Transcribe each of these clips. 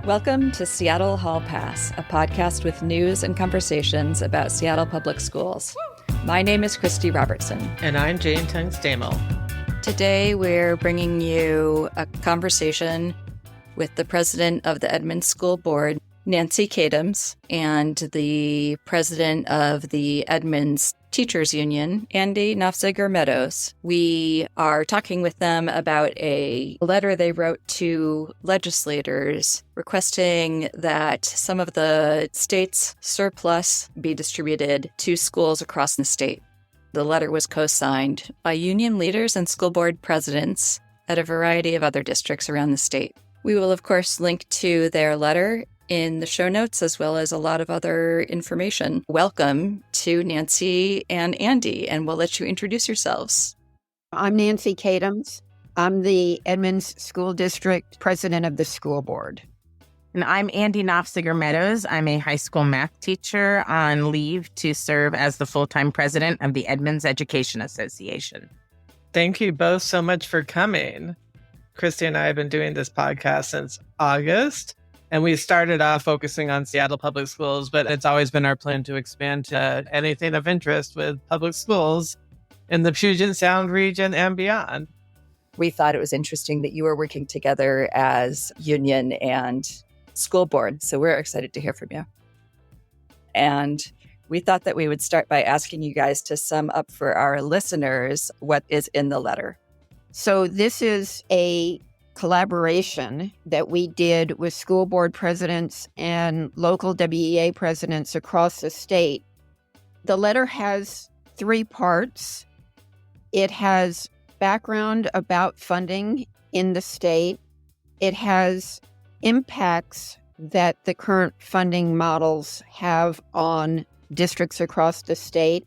Welcome to Seattle Hall Pass, a podcast with news and conversations about Seattle Public Schools. My name is Christy Robertson. And I'm Jane Tungstamel. Today we're bringing you a conversation with the president of the Edmonds School Board, Nancy Katims, and the president of the Edmonds Teachers Union, Andi Nofziger-Meadows. We are talking with them about a letter they wrote to legislators requesting that some of the state's surplus be distributed to schools across the state. The letter was co-signed by union leaders and school board presidents at a variety of other districts around the state. We will, of course, link to their letter in the show notes, as well as a lot of other information. Welcome to Nancy and Andi, and we'll let you introduce yourselves. I'm Nancy Katims. I'm the Edmonds School District President of the School Board. And I'm Andi Nofziger-Meadows. I'm a high school math teacher on leave to serve as the full-time president of the Edmonds Education Association. Thank you both so much for coming. Christy and I have been doing this podcast since August, and we started off focusing on Seattle Public Schools, but it's always been our plan to expand to anything of interest with public schools in the Puget Sound region and beyond. We thought it was interesting that you were working together as union and school board, so we're excited to hear from you. And we thought that we would start by asking you guys to sum up for our listeners what is in the letter. So this is a collaboration that we did with school board presidents and local WEA presidents across the state. The letter has 3 parts. It has background about funding in the state. It has impacts that the current funding models have on districts across the state.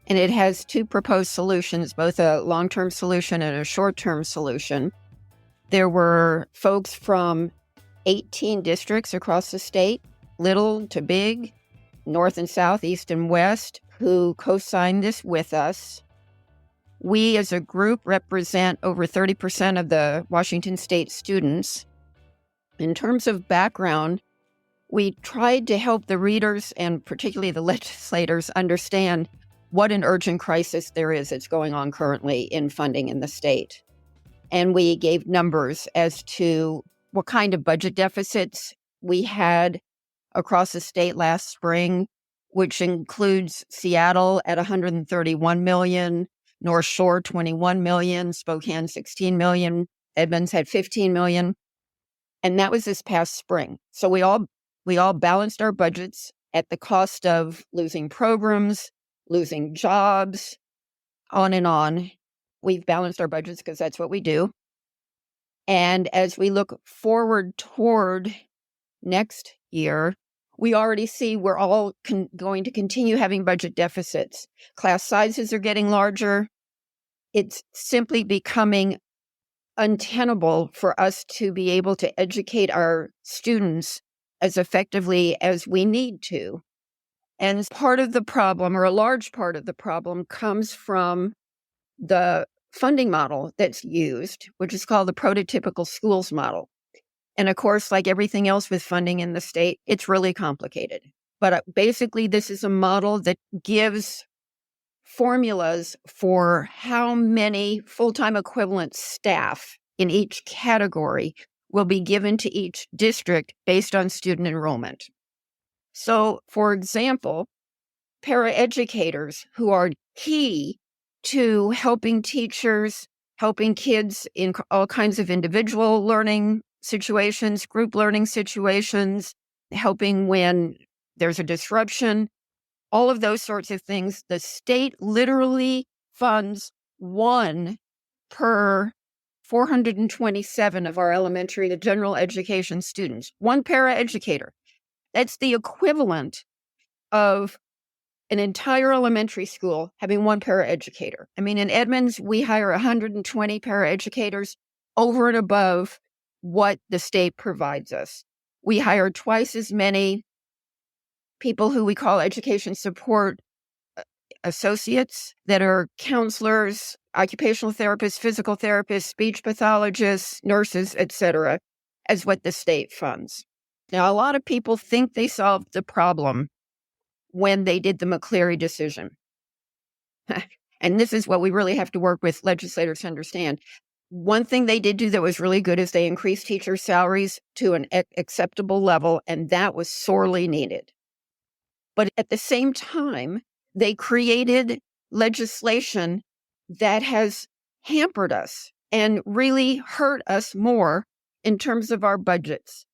And it has 2 proposed solutions, both a long-term solution and a short-term solution. There were folks from 18 districts across the state, little to big, north and south, east and west, who co-signed this with us. We as a group represent over 30% of the Washington State students. In terms of background, we tried to help the readers and particularly the legislators understand what an urgent crisis there is that's going on currently in funding in the state. And we gave numbers as to what kind of budget deficits we had across the state last spring, which includes Seattle at $131 million, North Shore $21 million, Spokane $16 million, Edmonds had $15 million. And that was this past spring. So we all balanced our budgets at the cost of losing programs, losing jobs, on and on. We've balanced our budgets because that's what we do. And as we look forward toward next year, we already see we're all going to continue having budget deficits. Class sizes are getting larger. It's simply becoming untenable for us to be able to educate our students as effectively as we need to. And part of the problem, or a large part of the problem, comes from the funding model that's used, which is called the prototypical schools model. And of course, like everything else with funding in the state, it's really complicated. But basically, this is a model that gives formulas for how many full-time equivalent staff in each category will be given to each district based on student enrollment. So, for example, paraeducators who are key to helping teachers, helping kids in all kinds of individual learning situations, group learning situations, helping when there's a disruption, all of those sorts of things. The state literally funds 1 per 427 of our elementary to general education students, 1 paraeducator. That's the equivalent of an entire elementary school having 1 paraeducator. I mean, in Edmonds, we hire 120 paraeducators over and above what the state provides us. We hire twice as many people who we call education support associates that are counselors, occupational therapists, physical therapists, speech pathologists, nurses, etc., as what the state funds. Now, a lot of people think they solved the problem when they did the McCleary decision. And this is what we really have to work with legislators to understand. One thing they did do that was really good is they increased teachers' salaries to an acceptable level, and that was sorely needed. But at the same time, they created legislation that has hampered us and really hurt us more in terms of our budgets.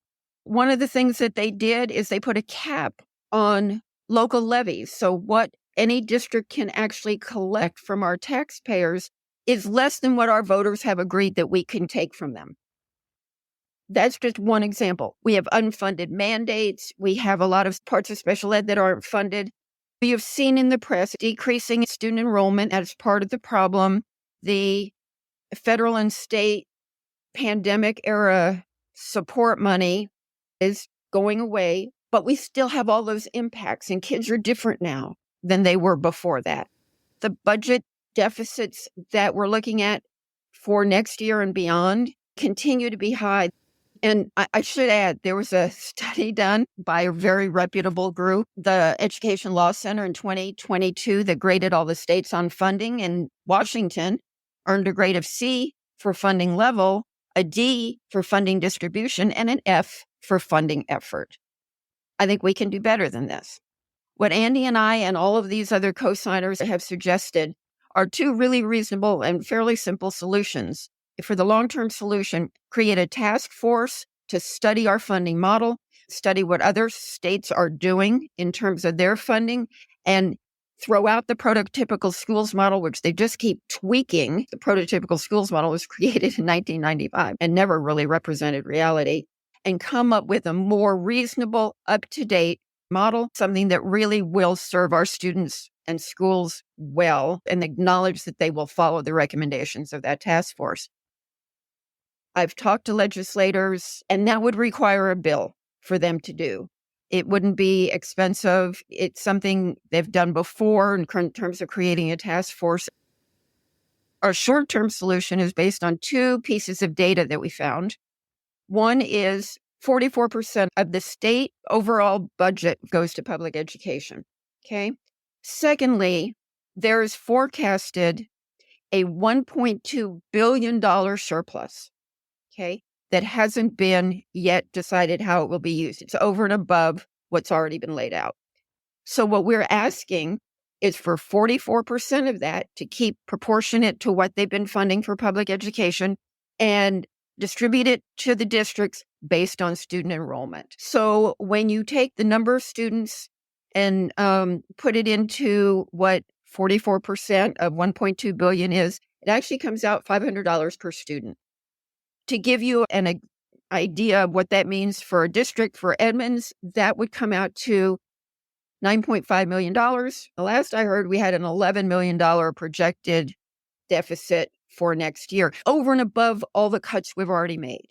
One of the things that they did is they put a cap on local levies. So what any district can actually collect from our taxpayers is less than what our voters have agreed that we can take from them. That's just one example. We have unfunded mandates. We have a lot of parts of special ed that aren't funded. We have seen in the press decreasing student enrollment as part of the problem. The federal and state pandemic era support money is going away, but we still have all those impacts, and kids are different now than they were before that. The budget deficits that we're looking at for next year and beyond continue to be high. And I should add, there was a study done by a very reputable group, the Education Law Center in 2022, that graded all the states on funding, and Washington earned a grade of C for funding level, a D for funding distribution, and an F for funding effort. I think we can do better than this. What Andi and I and all of these other co-signers have suggested are two really reasonable and fairly simple solutions. For the long-term solution, create a task force to study our funding model, study what other states are doing in terms of their funding, and throw out the prototypical schools model, which they just keep tweaking. The prototypical schools model was created in 1995 and never really represented reality, and come up with a more reasonable, up-to-date model, something that really will serve our students and schools well, and acknowledge that they will follow the recommendations of that task force. I've talked to legislators, and that would require a bill for them to do. It wouldn't be expensive. It's something they've done before in terms of creating a task force. Our short-term solution is based on two pieces of data that we found. One is 44% of the state overall budget goes to public education. Okay. Secondly, there is forecasted a $1.2 billion surplus. Okay, that hasn't been yet decided how it will be used. It's over and above what's already been laid out. So what we're asking is for 44% of that to keep proportionate to what they've been funding for public education and distribute it to the districts based on student enrollment. So when you take the number of students and put it into what 44% of 1.2 billion is, it actually comes out $500 per student. To give you an idea of what that means for a district, for Edmonds, that would come out to $9.5 million. The last I heard, we had an $11 million projected deficit for next year, over and above all the cuts we've already made.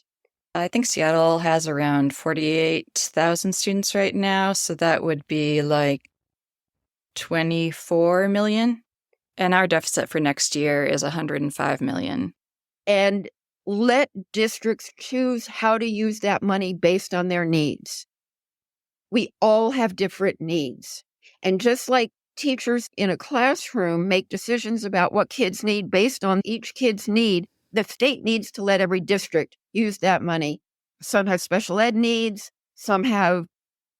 I think Seattle has around 48,000 students right now, so that would be like 24 million. And our deficit for next year is 105 million. And let districts choose how to use that money based on their needs. We all have different needs. And just like teachers in a classroom make decisions about what kids need based on each kid's need, the state needs to let every district use that money. Some have special ed needs, some have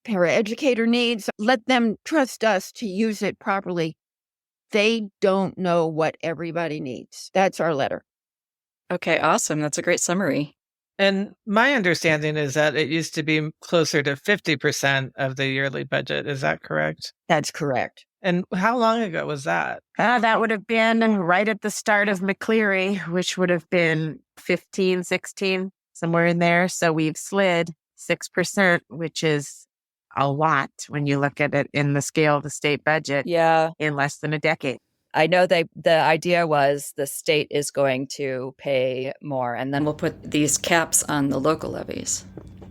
paraeducator needs. Let them trust us to use it properly. They don't know what everybody needs. That's our letter. Okay, awesome. That's a great summary. And my understanding is that it used to be closer to 50% of the yearly budget. Is that correct? That's correct. And how long ago was that? That would have been right at the start of McCleary, which would have been 15, 16, somewhere in there. So we've slid 6%, which is a lot when you look at it in the scale of the state budget. Yeah. In less than a decade. I know the idea was the state is going to pay more, and then we'll put these caps on the local levies.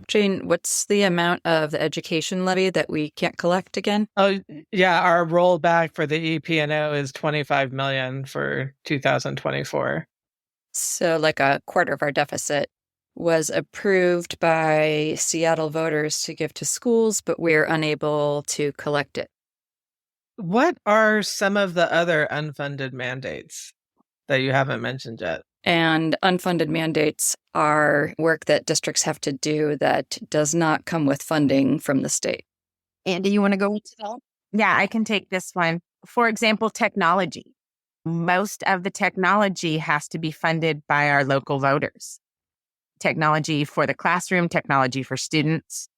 Jane, what's the amount of the education levy that we can't collect again? Oh, yeah. Our rollback for the EP&O is $25 million for 2024. So like a quarter of our deficit. was approved by Seattle voters to give to schools, but we're unable to collect it. What are some of the other unfunded mandates that you haven't mentioned yet? And unfunded mandates are work that districts have to do that does not come with funding from the state. Andi, you want to go into that? Yeah, I can take this one. For example, technology. Most of the technology has to be funded by our local voters. Technology for the classroom, technology for students.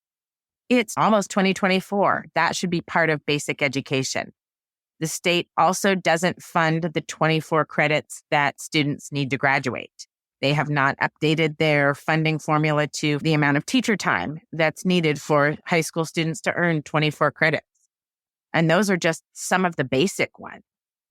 It's almost 2024. That should be part of basic education. The state also doesn't fund the 24 credits that students need to graduate. They have not updated their funding formula to the amount of teacher time that's needed for high school students to earn 24 credits. And those are just some of the basic ones.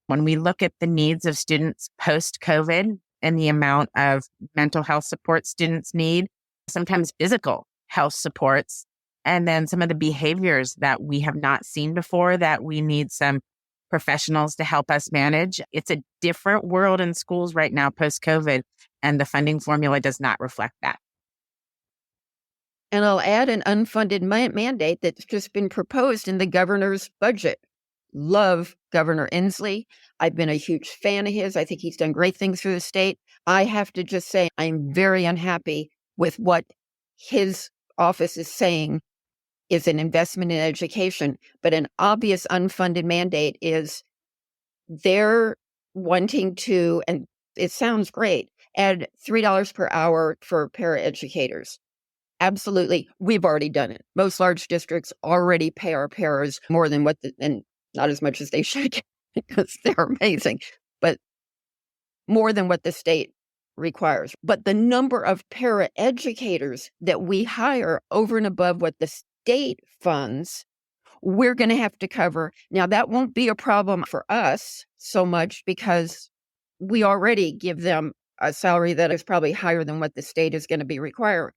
When we look at the needs of students post-COVID and the amount of mental health support students need, sometimes physical health supports, and then some of the behaviors that we have not seen before that we need some professionals to help us manage. It's a different world in schools right now post-COVID, and the funding formula does not reflect that. And I'll add an unfunded mandate that's just been proposed in the governor's budget. Love Governor Inslee. I've been a huge fan of his. I think he's done great things for the state. I have to just say I'm very unhappy with what his office is saying is an investment in education. But an obvious unfunded mandate is they're wanting to, and it sounds great, add $3 per hour for paraeducators. Absolutely. We've already done it. Most large districts already pay our paras more than and not as much as they should because they're amazing, but more than what the state requires. But the number of paraeducators that we hire over and above what the state funds, we're going to have to cover. Now, that won't be a problem for us so much because we already give them a salary that is probably higher than what the state is going to be requiring.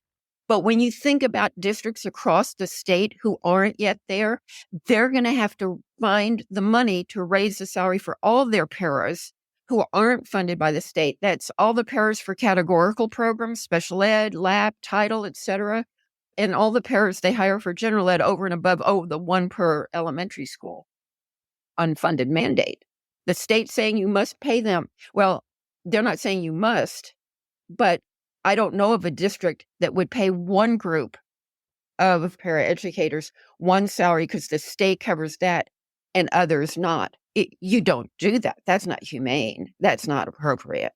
But when you think about districts across the state who aren't yet there, they're going to have to find the money to raise the salary for all their paras who aren't funded by the state. That's all the paras for categorical programs, special ed, lab, title, etc., and all the paras they hire for general ed over and above, the one per elementary school. Unfunded mandate. The state saying you must pay them. Well, they're not saying you must, but I don't know of a district that would pay one group of paraeducators one salary because the state covers that and others not. You don't do that. That's not humane. That's not appropriate.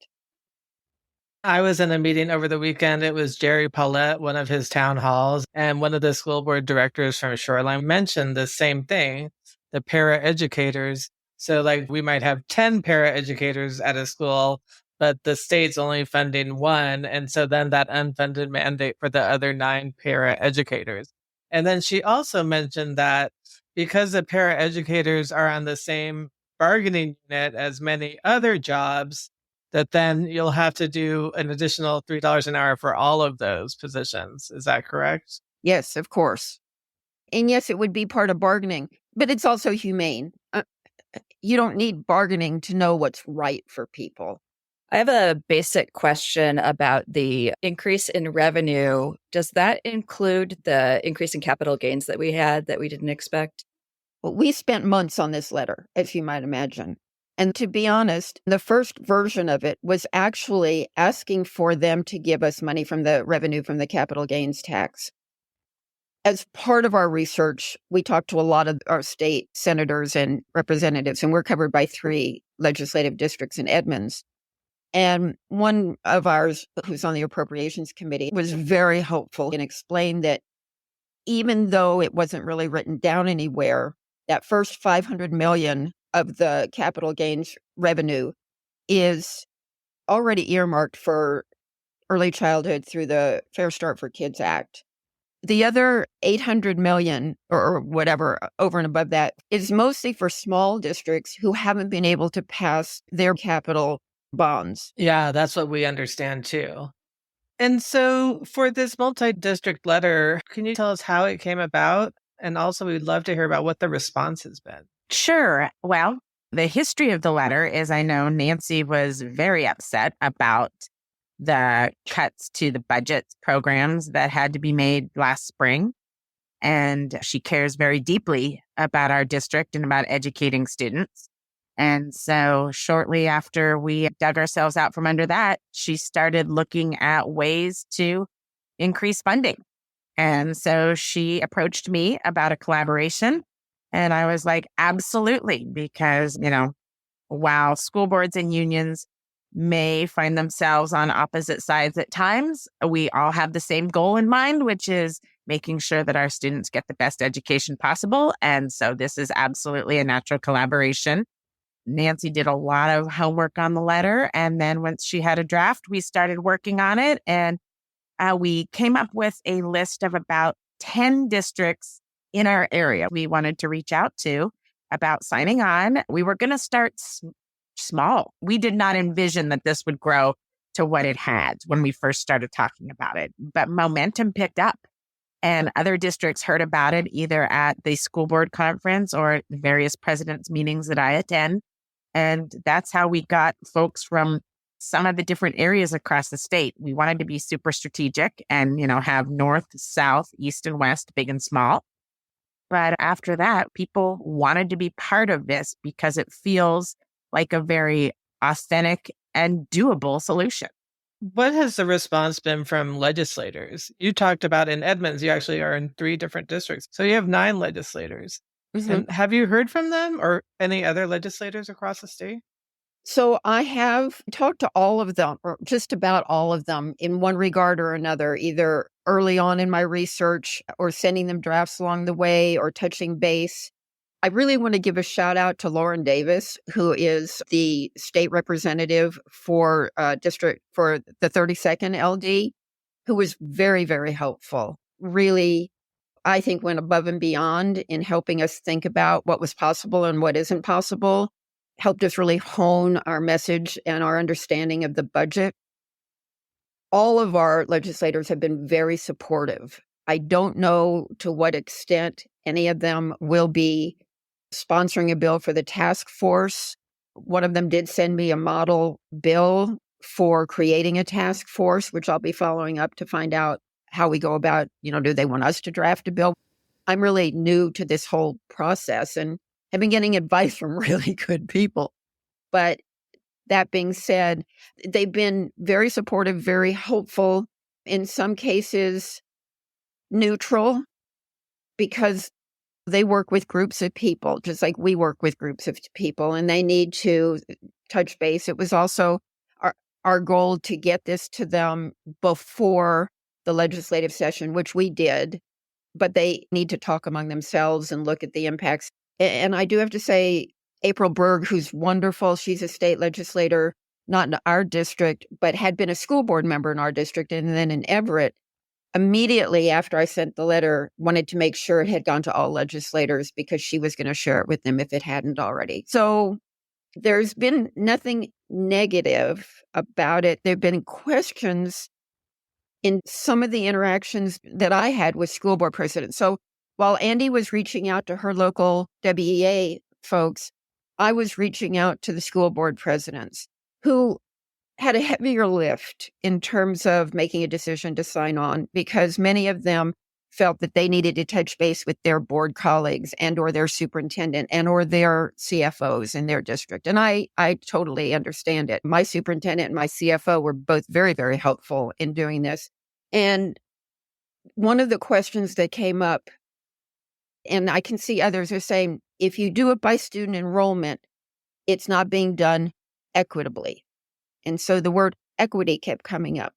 I was in a meeting over the weekend. It was Jerry Paulette, one of his town halls, and one of the school board directors from Shoreline mentioned the same thing, the paraeducators. So we might have 10 paraeducators at a school, but the state's only funding one. And so then that unfunded mandate for the other 9 paraeducators. And then she also mentioned that because the paraeducators are on the same bargaining unit as many other jobs, that then you'll have to do an additional $3 an hour for all of those positions. Is that correct? Yes, of course. And yes, it would be part of bargaining, but it's also humane. You don't need bargaining to know what's right for people. I have a basic question about the increase in revenue. Does that include the increase in capital gains that we had that we didn't expect? Well, we spent months on this letter, as you might imagine. And to be honest, the first version of it was actually asking for them to give us money from the revenue from the capital gains tax. As part of our research, we talked to a lot of our state senators and representatives, and we're covered by 3 legislative districts in Edmonds. And one of ours, who's on the Appropriations Committee, was very hopeful and explained that even though it wasn't really written down anywhere, that first $500 million of the capital gains revenue is already earmarked for early childhood through the Fair Start for Kids Act. The other $800 million or whatever over and above that is mostly for small districts who haven't been able to pass their capital bonds. Yeah, that's what we understand too. And so for this multi-district letter, can you tell us how it came about? And also we'd love to hear about what the response has been. Sure. Well, the history of the letter is I know Nancy was very upset about the cuts to the budget programs that had to be made last spring. And she cares very deeply about our district and about educating students. And so shortly after we dug ourselves out from under that, she started looking at ways to increase funding. And so she approached me about a collaboration. And I was like, absolutely, because, while school boards and unions may find themselves on opposite sides at times, we all have the same goal in mind, which is making sure that our students get the best education possible. And so this is absolutely a natural collaboration. Nancy did a lot of homework on the letter. And then once she had a draft, we started working on it. And we came up with a list of about 10 districts in our area we wanted to reach out to about signing on. We were going to start small. We did not envision that this would grow to what it had when we first started talking about it. But momentum picked up. And other districts heard about it either at the school board conference or the various presidents' meetings that I attend. And that's how we got folks from some of the different areas across the state. We wanted to be super strategic and, have north, south, east, and west, big and small. But after that, people wanted to be part of this because it feels like a very authentic and doable solution. What has the response been from legislators? You talked about in Edmonds, you actually are in 3 different districts. So you have 9 legislators. Mm-hmm. And have you heard from them or any other legislators across the state? So I have talked to all of them, or just about all of them in one regard or another, either early on in my research or sending them drafts along the way or touching base. I really want to give a shout out to Lauren Davis, who is the state representative for district for the 32nd LD, who was very, very helpful. Really, I think went above and beyond in helping us think about what was possible and what isn't possible, helped us really hone our message and our understanding of the budget. All of our legislators have been very supportive. I don't know to what extent any of them will be sponsoring a bill for the task force. One of them did send me a model bill for creating a task force, which I'll be following up to find out how we go about, do they want us to draft a bill? I'm really new to this whole process and have been getting advice from really good people. But that being said, they've been very supportive, very hopeful, in some cases neutral, because they work with groups of people, just like we work with groups of people, and they need to touch base. It was also our goal to get this to them before the legislative session, which we did, but they need to talk among themselves and look at the impacts. And I do have to say, April Berg, who's wonderful, she's a state legislator, not in our district, but had been a school board member in our district and then in Everett. Immediately after I sent the letter, wanted to make sure it had gone to all legislators because she was going to share it with them if it hadn't already. So there's been nothing negative about it. There have been questions in some of the interactions that I had with school board presidents. So while Andi was reaching out to her local WEA folks, I was reaching out to the school board presidents who had a heavier lift in terms of making a decision to sign on, because many of them felt that they needed to touch base with their board colleagues and or their superintendent and or their CFOs in their district. And I totally understand it. My superintendent and my CFO were both very, very helpful in doing this. And one of the questions that came up, and I can see others are saying, if you do it by student enrollment, it's not being done equitably. And so the word equity kept coming up.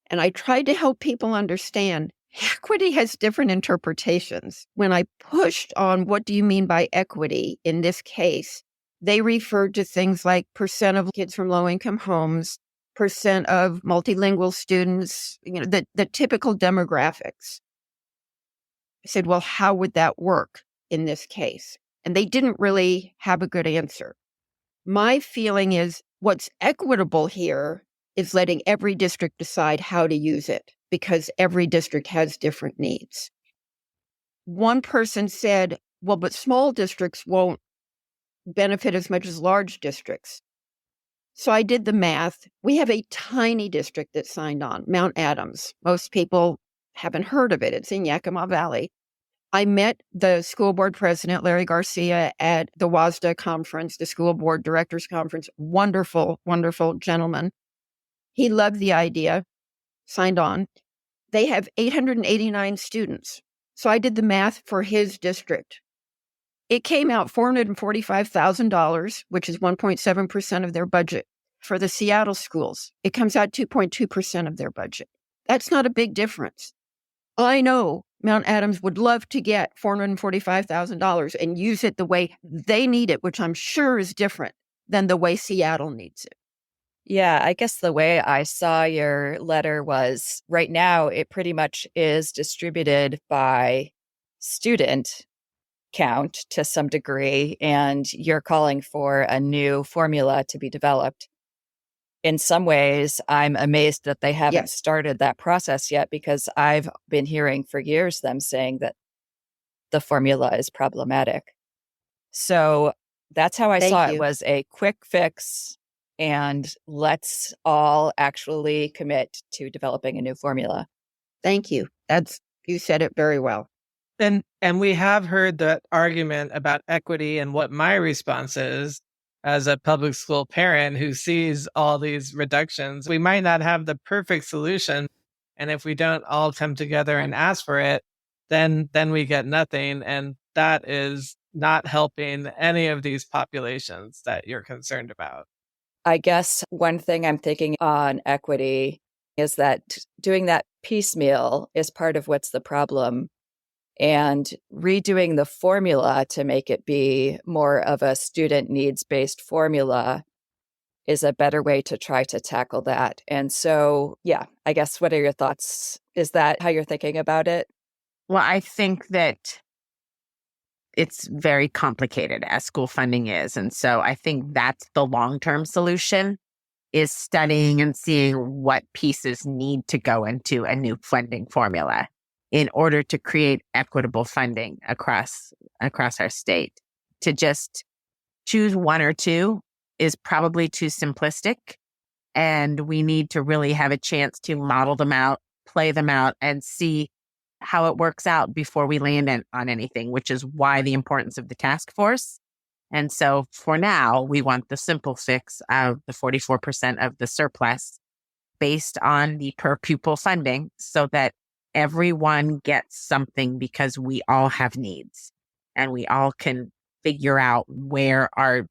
And I tried to help people understand equity has different interpretations. When I pushed on what do you mean by equity in this case, they referred to things like percent of kids from low-income homes, percent of multilingual students, the typical demographics. I said, well, how would that work in this case? And they didn't really have a good answer. My feeling is what's equitable here is letting every district decide how to use it, because every district has different needs. One person said, well, but small districts won't benefit as much as large districts. So I did the math. We have a tiny district that signed on, Mount Adams. Most people haven't heard of it. It's in Yakima Valley. I met the school board president, Larry Garcia, at the WASDA conference, the school board directors conference. Wonderful, wonderful gentleman. He loved the idea, signed on. They have 889 students. So I did the math for his district. It came out $445,000, which is 1.7% of their budget. For the Seattle schools, it comes out 2.2% of their budget. That's not a big difference. I know Mount Adams would love to get $445,000 and use it the way they need it, which I'm sure is different than the way Seattle needs it. Yeah, I guess the way I saw your letter was right now it pretty much is distributed by student count to some degree, and you're calling for a new formula to be developed. In some ways, I'm amazed that they haven't started that process yet, because I've been hearing for years them saying that the formula is problematic. So that's how I saw it, was a quick fix, and let's all actually commit to developing a new formula. Thank you. You said it very well. And we have heard that argument about equity, and what my response is as a public school parent who sees all these reductions. We might not have the perfect solution, and if we don't all come together and ask for it, then we get nothing, and that is not helping any of these populations that you're concerned about. I guess one thing I'm thinking on equity is that doing that piecemeal is part of what's the problem. And redoing the formula to make it be more of a student needs-based formula is a better way to try to tackle that. And so, yeah, I guess what are your thoughts? Is that how you're thinking about it? Well, I think that it's very complicated, as school funding is. And so I think that's the long-term solution, is studying and seeing what pieces need to go into a new funding formula in order to create equitable funding across our state. To just choose one or two is probably too simplistic, and we need to really have a chance to model them out, play them out, and see how it works out before we land on anything, which is why the importance of the task force. And so for now, we want the simple fix of the 44% of the surplus based on the per pupil funding, so that everyone gets something, because we all have needs and we all can figure out where our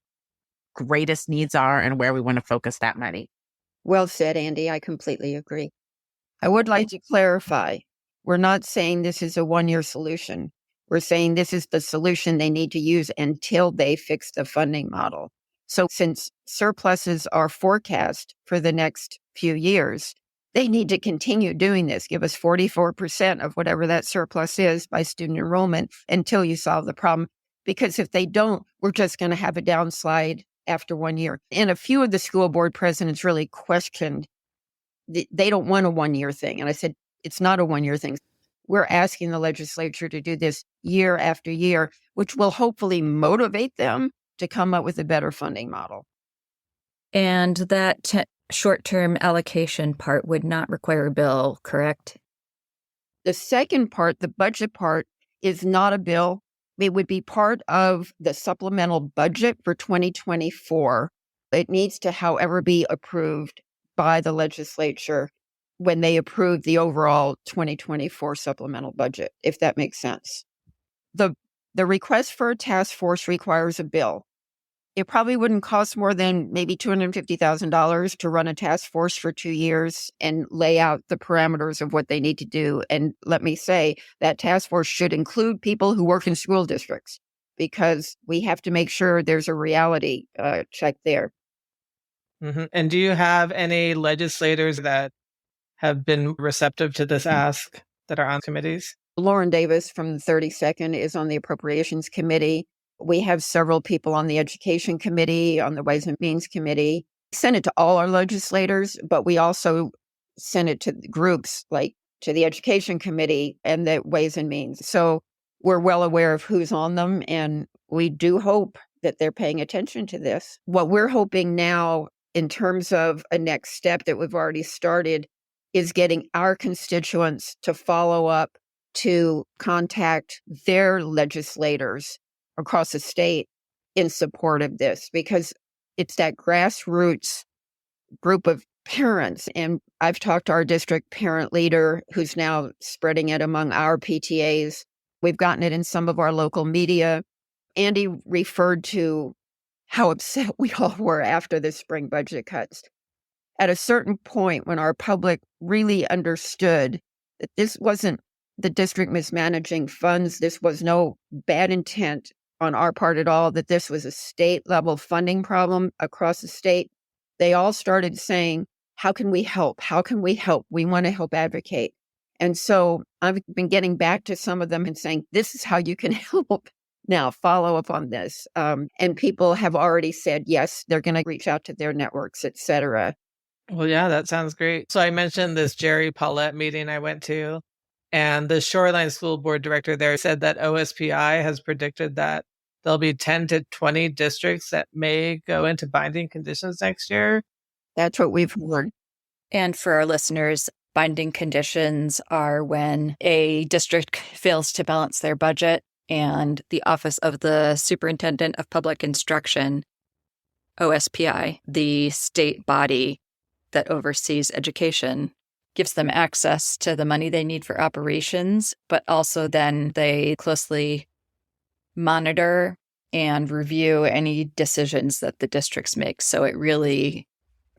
greatest needs are and where we want to focus that money. Well said, Andi. I completely agree. I would like to clarify. We're not saying this is a one-year solution. We're saying this is the solution they need to use until they fix the funding model. So since surpluses are forecast for the next few years, they need to continue doing this. Give us 44% of whatever that surplus is by student enrollment until you solve the problem. Because if they don't, we're just going to have a downslide after 1 year. And a few of the school board presidents really questioned, they don't want a 1 year thing. And I said, it's not a 1 year thing. We're asking the legislature to do this year after year, which will hopefully motivate them to come up with a better funding model. And that short-term allocation part would not require a bill, correct? The second part, the budget part, is not a bill. It would be part of the supplemental budget for 2024. It needs to, however, be approved by the legislature when they approve the overall 2024 supplemental budget, if that makes sense. The request for a task force requires a bill. It probably wouldn't cost more than maybe $250,000 to run a task force for 2 years and lay out the parameters of what they need to do. And let me say, that task force should include people who work in school districts, because we have to make sure there's a reality check there. Mm-hmm. And do you have any legislators that have been receptive to this ask that are on committees? Lauren Davis from the 32nd is on the Appropriations Committee. We have several people on the Education Committee, on the Ways and Means Committee. We sent it to all our legislators, but we also sent it to groups like to the Education Committee and the Ways and Means. So we're well aware of who's on them, and we do hope that they're paying attention to this. What we're hoping now in terms of a next step that we've already started is getting our constituents to follow up, to contact their legislators across the state in support of this, because it's that grassroots group of parents. And I've talked to our district parent leader who's now spreading it among our PTAs. We've gotten it in some of our local media. Andi referred to how upset we all were after the spring budget cuts. At a certain point, when our public really understood that this wasn't the district mismanaging funds, this was no bad intent on our part at all, that this was a state-level funding problem across the state, they all started saying, how can we help? How can we help? We want to help advocate. And so I've been getting back to some of them and saying, this is how you can help. Now, follow up on this. And people have already said, yes, they're going to reach out to their networks, et cetera. Well, yeah, that sounds great. So I mentioned this Jerry Paulette meeting I went to, and the Shoreline School Board director there said that OSPI has predicted that there'll be 10 to 20 districts that may go into binding conditions next year. That's what we've heard. And for our listeners, binding conditions are when a district fails to balance their budget and the Office of the Superintendent of Public Instruction, OSPI, the state body that oversees education, gives them access to the money they need for operations, but also then they closely monitor and review any decisions that the districts make. So it really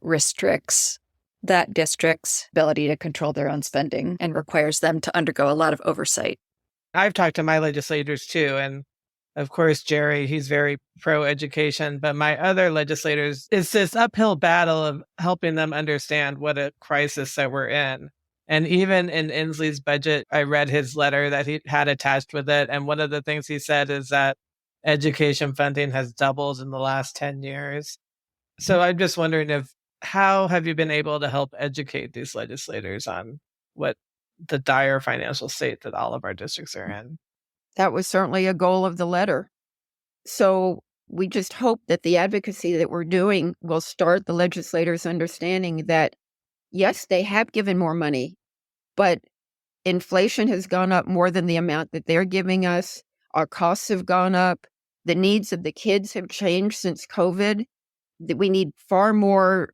restricts that district's ability to control their own spending and requires them to undergo a lot of oversight. I've talked to my legislators too, and of course, Jerry, he's very pro-education, but my other legislators, it's this uphill battle of helping them understand what a crisis that we're in. And even in Inslee's budget, I read his letter that he had attached with it. And one of the things he said is that education funding has doubled in the last 10 years. So I'm just wondering how have you been able to help educate these legislators on what the dire financial state that all of our districts are in? That was certainly a goal of the letter. So we just hope that the advocacy that we're doing will start the legislators understanding that, yes, they have given more money, but inflation has gone up more than the amount that they're giving us. Our costs have gone up. The needs of the kids have changed since COVID. That we need far more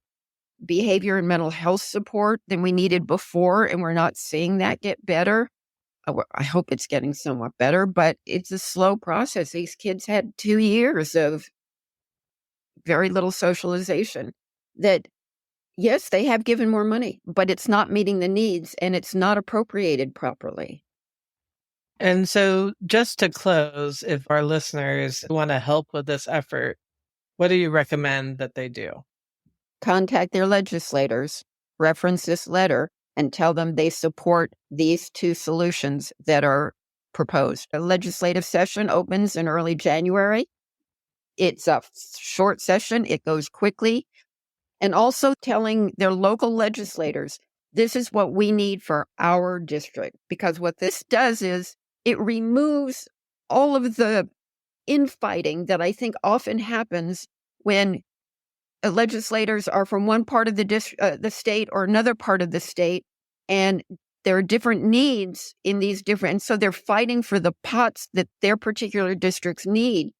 behavior and mental health support than we needed before, and we're not seeing that get better. I hope it's getting somewhat better, but it's a slow process. These kids had 2 years of very little socialization. That, yes, they have given more money, but it's not meeting the needs and it's not appropriated properly. And so just to close, if our listeners want to help with this effort, what do you recommend that they do? Contact their legislators, reference this letter, and tell them they support these two solutions that are proposed. A legislative session opens in early January. It's a short session. It goes quickly. And also telling their local legislators, this is what we need for our district. Because what this does is it removes all of the infighting that I think often happens when legislators are from one part of the state or another part of the state, and there are different needs in these different, and so they're fighting for the pots that their particular districts need.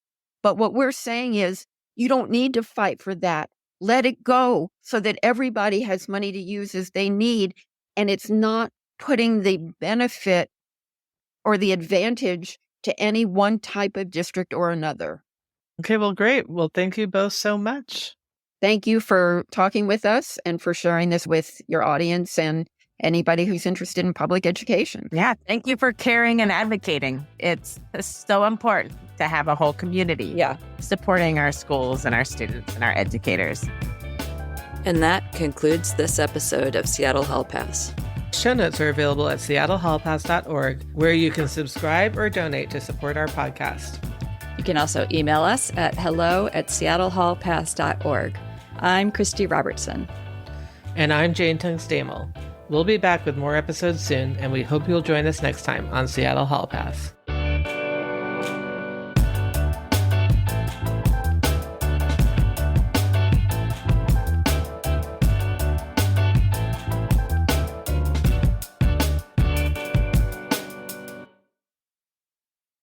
But what we're saying is, you don't need to fight for that. Let it go so that everybody has money to use as they need, and it's not putting the benefit or the advantage to any one type of district or another. Okay, well, great. Well, thank you both so much. Thank you for talking with us and for sharing this with your audience and anybody who's interested in public education. Yeah, thank you for caring and advocating. It's so important to have a whole community supporting our schools and our students and our educators. And that concludes this episode of Seattle Hall Pass. Show notes are available at seattlehallpass.org, where you can subscribe or donate to support our podcast. You can also email us at hello@seattlehallpass.org. I'm Christy Robertson. And I'm Jane Tungstamel. We'll be back with more episodes soon, and we hope you'll join us next time on Seattle Hall Pass.